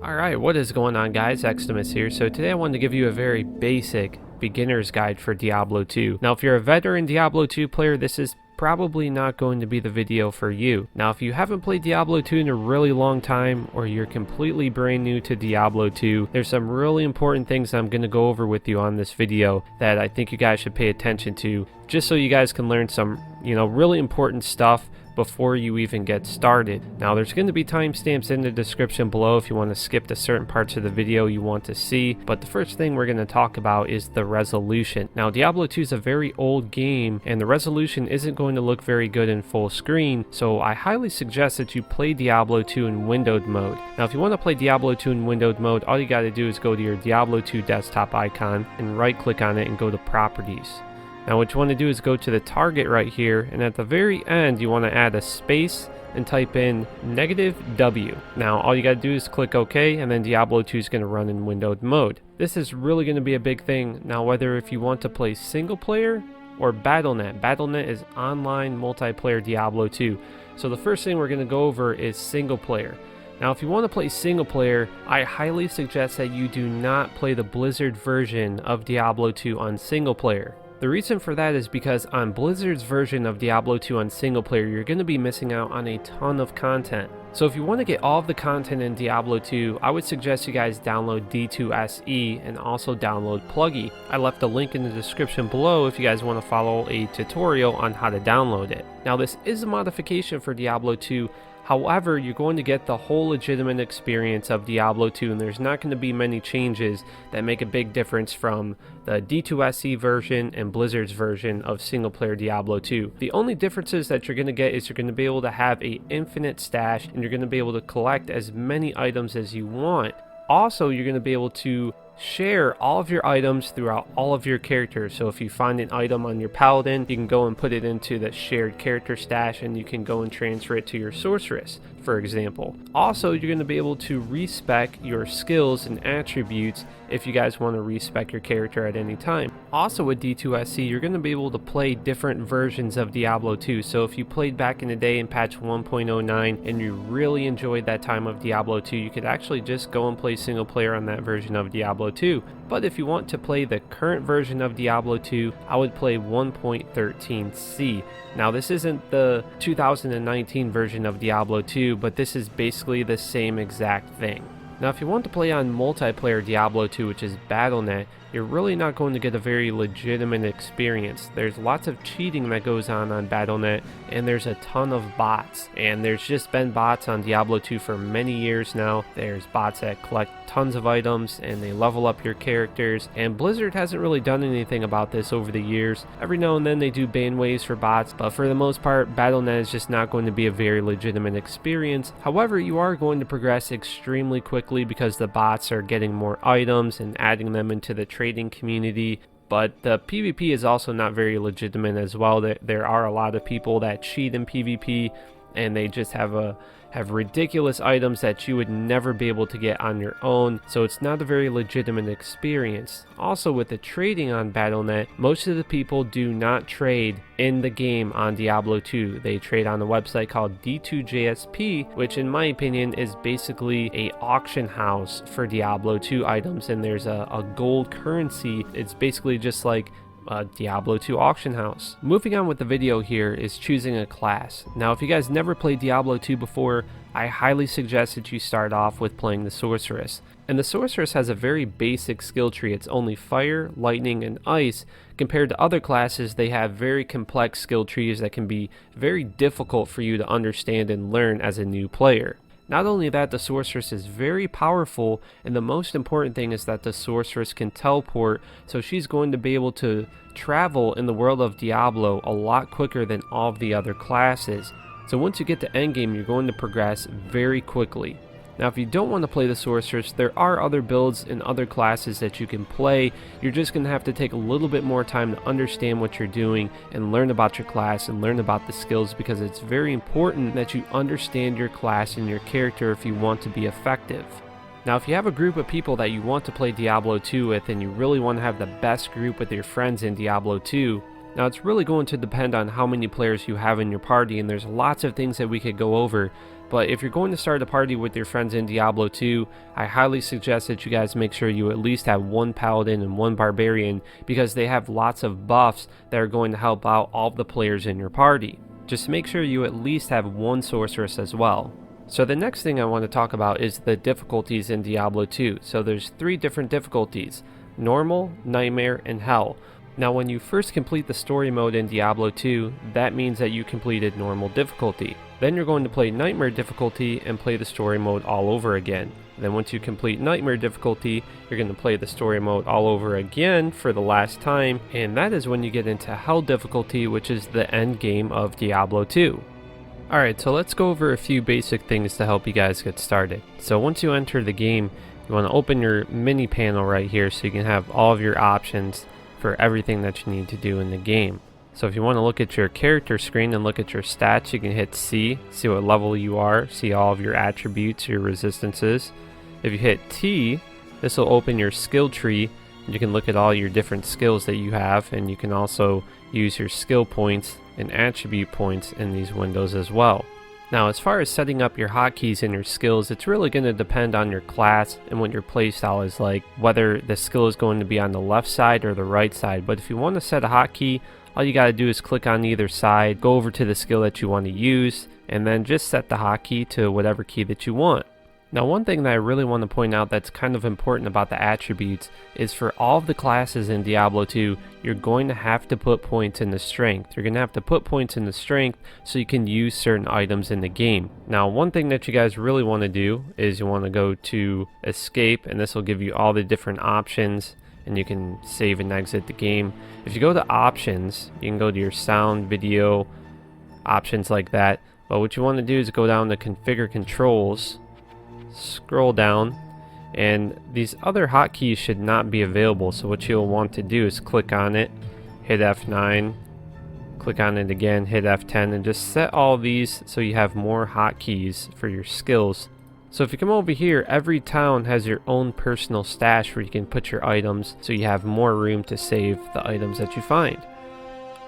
Alright, what is going on guys, Xtimus here. So today I wanted to give you a very basic beginner's guide for Diablo 2. Now if you're a veteran Diablo 2 player, this is probably not going to be the video for you. Now if you haven't played Diablo 2 in a really long time, or you're completely brand new to Diablo 2, there's some really important things I'm going to go over with you on this video that I think you guys should pay attention to, just so you guys can learn some, really important stuff before you even get started. Now there's going to be timestamps in the description below if you want to skip to certain parts of the video you want to see, but the first thing we're going to talk about is the resolution. Now Diablo 2 is a very old game and the resolution isn't going to look very good in full screen, so I highly suggest that you play Diablo 2 in windowed mode. Now if you want to play Diablo 2 in windowed mode, all you got to do is go to your Diablo 2 desktop icon and right click on it and go to properties. Now what you want to do is go to the target right here, and at the very end you want to add a space and type in -W. Now all you got to do is click OK, and then Diablo 2 is going to run in windowed mode. This is really going to be a big thing. Now whether if you want to play single player or Battle.net. Battle.net is online multiplayer Diablo 2. So the first thing we're going to go over is single player. Now if you want to play single player, I highly suggest that you do not play the Blizzard version of Diablo 2 on single player. The reason for that is because on Blizzard's version of Diablo 2 on single player, you're going to be missing out on a ton of content. So if you want to get all of the content in Diablo 2, I would suggest you guys download D2se and also download PlugY. I left a link in the description below if you guys want to follow a tutorial on how to download it. Now this is a modification for Diablo 2. However, you're going to get the whole legitimate experience of Diablo 2, and there's not going to be many changes that make a big difference from the D2se version and Blizzard's version of single-player Diablo 2. The only differences that you're going to get is you're going to be able to have an infinite stash, and you're going to be able to collect as many items as you want. Also, you're going to be able to share all of your items throughout all of your characters. So if you find an item on your paladin, you can go and put it into the shared character stash, and you can go and transfer it to your sorceress, for example. Also, you're going to be able to respec your skills and attributes if you guys want to respec your character at any time. Also with D2se, you're going to be able to play different versions of Diablo 2. So if you played back in the day in patch 1.09 and you really enjoyed that time of Diablo 2, you could actually just go and play single player on that version of Diablo 2. But if you want to play the current version of Diablo 2, I would play 1.13c. Now this isn't the 2019 version of Diablo 2, but this is basically the same exact thing. Now if you want to play on multiplayer Diablo 2, which is Battle.net, you're really not going to get a very legitimate experience. There's lots of cheating that goes on Battle.net, and there's a ton of bots. And there's just been bots on Diablo 2 for many years now. There's bots that collect tons of items and they level up your characters, and Blizzard hasn't really done anything about this over the years. Every now and then they do ban waves for bots, but for the most part, Battle.net is just not going to be a very legitimate experience. However, you are going to progress extremely quickly because the bots are getting more items and adding them into the trading community. But the PvP is also not very legitimate as well. There are a lot of people that cheat in PvP, and they just have ridiculous items that you would never be able to get on your own, so it's not a very legitimate experience. Also with the trading on Battle.net, most of the people do not trade in the game on Diablo 2. They trade on a website called D2JSP, which in my opinion is basically a auction house for Diablo 2 items, and there's a gold currency. It's basically just like a Diablo 2 auction house. Moving on with the video here is choosing a class. Now if you guys never played Diablo 2 before, I highly suggest that you start off with playing the sorceress. And the sorceress has a very basic skill tree. It's only fire, lightning, and ice. Compared to other classes, they have very complex skill trees that can be very difficult for you to understand and learn as a new player. Not only that, the sorceress is very powerful, and the most important thing is that the sorceress can teleport, so she's going to be able to travel in the world of Diablo a lot quicker than all of the other classes. So once you get to endgame, you're going to progress very quickly. Now if you don't want to play the sorceress, there are other builds and other classes that you can play. You're just going to have to take a little bit more time to understand what you're doing and learn about your class and learn about the skills, because it's very important that you understand your class and your character if you want to be effective. Now if you have a group of people that you want to play Diablo 2 with, and you really want to have the best group with your friends in Diablo 2, now it's really going to depend on how many players you have in your party, and there's lots of things that we could go over. But if you're going to start a party with your friends in Diablo 2, I highly suggest that you guys make sure you at least have one paladin and one barbarian, because they have lots of buffs that are going to help out all the players in your party. Just make sure you at least have one sorceress as well. So the next thing I want to talk about is the difficulties in Diablo 2. So there's 3 different difficulties: normal, nightmare, and hell. Now when you first complete the story mode in Diablo 2, that means that you completed normal difficulty. Then you're going to play nightmare difficulty and play the story mode all over again. Then once you complete nightmare difficulty, you're going to play the story mode all over again for the last time, and that is when you get into hell difficulty, which is the end game of Diablo 2. Alright, so let's go over a few basic things to help you guys get started. So once you enter the game, you want to open your mini panel right here so you can have all of your options for everything that you need to do in the game. So if you want to look at your character screen and look at your stats, you can hit C, see what level you are, see all of your attributes, your resistances. If you hit T, this will open your skill tree, and you can look at all your different skills that you have, and you can also use your skill points and attribute points in these windows as well. Now as far as setting up your hotkeys and your skills, it's really going to depend on your class and what your playstyle is like, whether the skill is going to be on the left side or the right side. But if you want to set a hotkey, all you got to do is click on either side, go over to the skill that you want to use, and then just set the hotkey to whatever key that you want. Now one thing that I really want to point out that's kind of important about the attributes is for all of the classes in Diablo 2, you're going to have to put points in the strength. You're going to have to put points in the strength so you can use certain items in the game. Now one thing that you guys really want to do is you want to go to escape, and this will give you all the different options, and you can save and exit the game. If you go to options, you can go to your sound, video, options like that. But what you want to do is go down to configure controls, scroll down, and these other hotkeys should not be available. So what you'll want to do is click on it, hit F9, click on it again, hit F10, and just set all these so you have more hotkeys for your skills. So if you come over here, every town has your own personal stash where you can put your items, so you have more room to save the items that you find.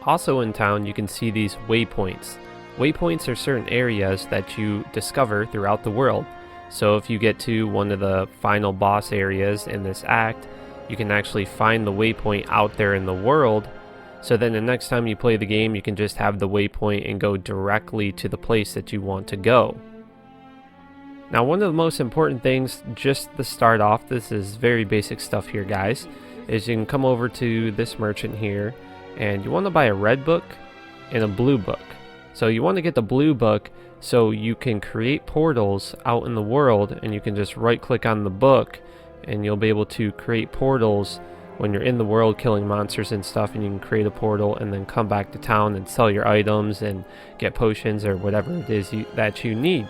Also in town, you can see these waypoints. Waypoints are certain areas that you discover throughout the world. So if you get to one of the final boss areas in this act, you can actually find the waypoint out there in the world. So then the next time you play the game, you can just have the waypoint and go directly to the place that you want to go. Now one of the most important things, just to start off, this is very basic stuff here guys, is you can come over to this merchant here, and you want to buy a red book and a blue book. So you want to get the blue book so you can create portals out in the world, and you can just right click on the book and you'll be able to create portals when you're in the world killing monsters and stuff, and you can create a portal and then come back to town and sell your items and get potions or whatever it is that you need.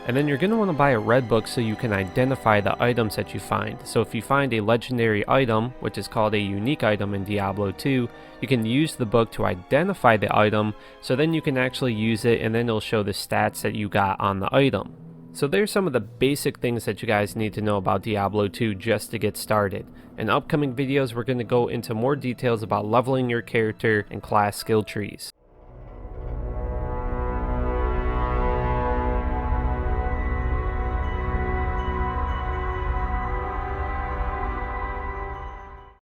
And then you're going to want to buy a red book so you can identify the items that you find. So if you find a legendary item, which is called a unique item in Diablo 2, you can use the book to identify the item, so then you can actually use it, and then it'll show the stats that you got on the item. So there's some of the basic things that you guys need to know about Diablo 2 just to get started. In upcoming videos, we're going to go into more details about leveling your character and class skill trees.